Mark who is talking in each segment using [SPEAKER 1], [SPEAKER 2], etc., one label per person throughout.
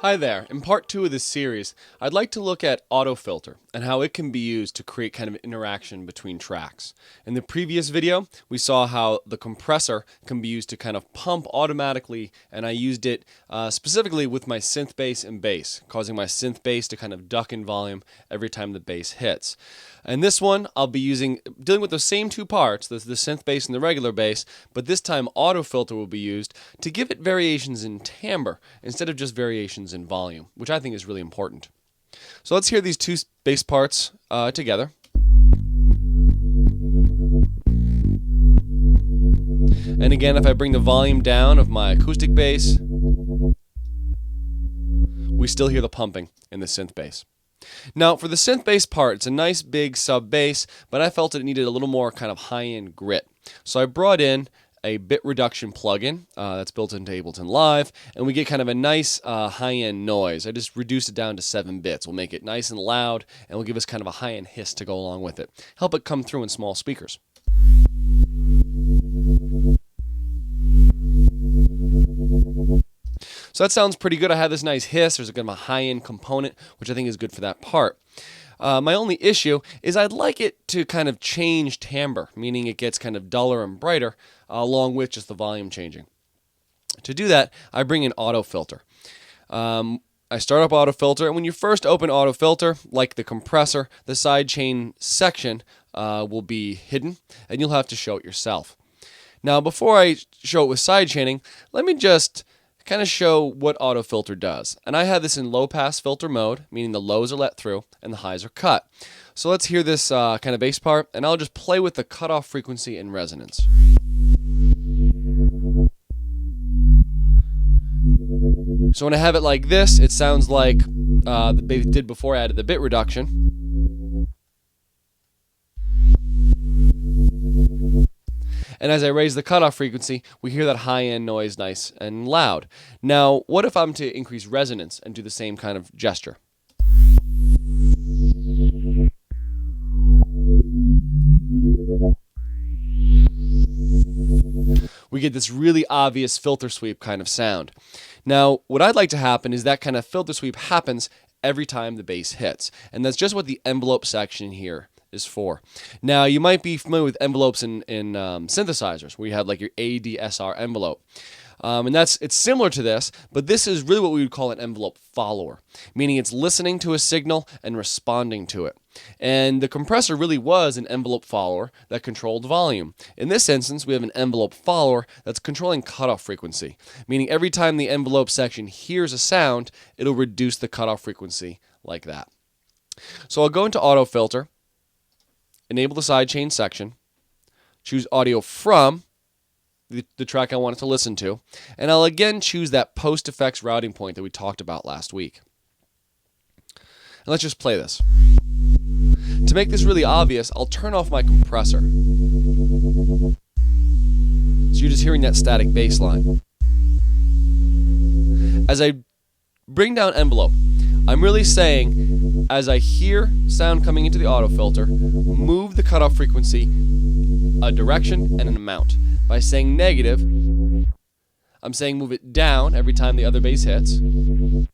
[SPEAKER 1] Hi there. In part 2 of this series, I'd like to look at Autofilter and how it can be used to create kind of an interaction between tracks. In the previous video, we saw how the compressor can be used to kind of pump automatically, and I used it specifically with my synth bass and bass, causing my synth bass to kind of duck in volume every time the bass hits. In this one, I'll be dealing with the same two parts, the synth bass and the regular bass, but this time Autofilter will be used to give it variations in timbre instead of just variations in volume, which I think is really important. So let's hear these two bass parts together. And again, if I bring the volume down of my acoustic bass, we still hear the pumping in the synth bass. Now, for the synth bass part, it's a nice big sub bass, but I felt it needed a little more kind of high-end grit. So I brought in a bit reduction plugin that's built into Ableton Live, and we get kind of a nice high-end noise. I just reduced it down to 7 bits. We'll make it nice and loud, and we'll give us kind of a high-end hiss to go along with it. Help it come through in small speakers. So that sounds pretty good. I have this nice hiss. There's kind of a high-end component, which I think is good for that part. My only issue is I'd like it to kind of change timbre, meaning it gets kind of duller and brighter, along with just the volume changing. To do that, I bring in Autofilter. I start up Autofilter, and when you first open Autofilter, like the compressor, the sidechain section will be hidden, and you'll have to show it yourself. Now, before I show it with sidechaining, let me just kind of show what Autofilter does. And I have this in low-pass filter mode, meaning the lows are let through and the highs are cut. So let's hear this kind of bass part, and I'll just play with the cutoff frequency and resonance. So when I have it like this, it sounds like the bass did before I added the bit reduction. And as I raise the cutoff frequency, we hear that high-end noise nice and loud. Now, what if I'm to increase resonance and do the same kind of gesture? We get this really obvious filter sweep kind of sound. Now, what I'd like to happen is that kind of filter sweep happens every time the bass hits. And that's just what the envelope section here is for. Now, you might be familiar with envelopes in synthesizers, where you have like your ADSR envelope. And it's similar to this, but this is really what we would call an envelope follower, meaning it's listening to a signal and responding to it. And the compressor really was an envelope follower that controlled volume. In this instance, we have an envelope follower that's controlling cutoff frequency, meaning every time the envelope section hears a sound, it'll reduce the cutoff frequency like that. So I'll go into Autofilter, enable the sidechain section, choose audio from the track I want it to listen to, and I'll again choose that post-effects routing point that we talked about last week. And let's just play this. To make this really obvious, I'll turn off my compressor. So you're just hearing that static bass line. As I bring down envelope, I'm really saying, as I hear sound coming into the Autofilter, move the cutoff frequency a direction and an amount. By saying negative, I'm saying move it down every time the other bass hits. And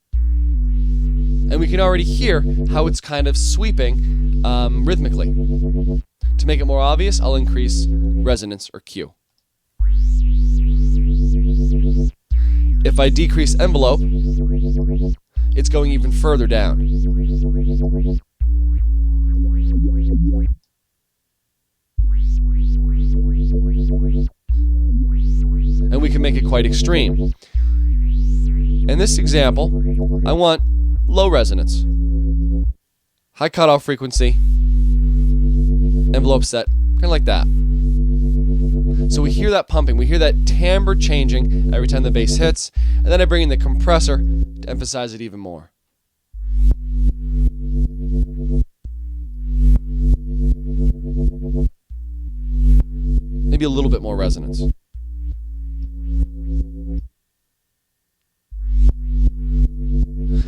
[SPEAKER 1] we can already hear how it's kind of sweeping rhythmically. To make it more obvious, I'll increase resonance or Q. If I decrease envelope, it's going even further down. And we can make it quite extreme. In this example, I want low resonance, high cutoff frequency, envelope set, kind of like that. So we hear that pumping, we hear that timbre changing every time the bass hits, and then I bring in the compressor to emphasize it even more. Maybe a little bit more resonance.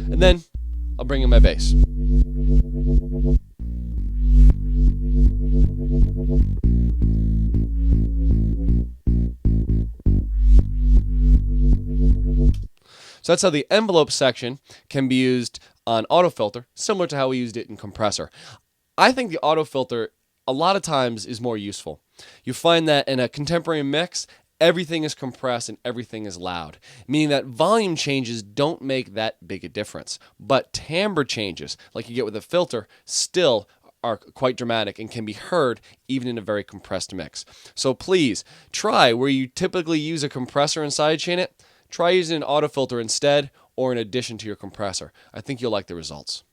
[SPEAKER 1] And then I'll bring in my bass. So that's how the envelope section can be used on autofilter, similar to how we used it in compressor. I think the autofilter a lot of times is more useful. You find that in a contemporary mix, everything is compressed and everything is loud, meaning that volume changes don't make that big a difference. But timbre changes, like you get with a filter, still are quite dramatic and can be heard even in a very compressed mix. So please try where you typically use a compressor and sidechain it, try using an autofilter instead or in addition to your compressor. I think you'll like the results.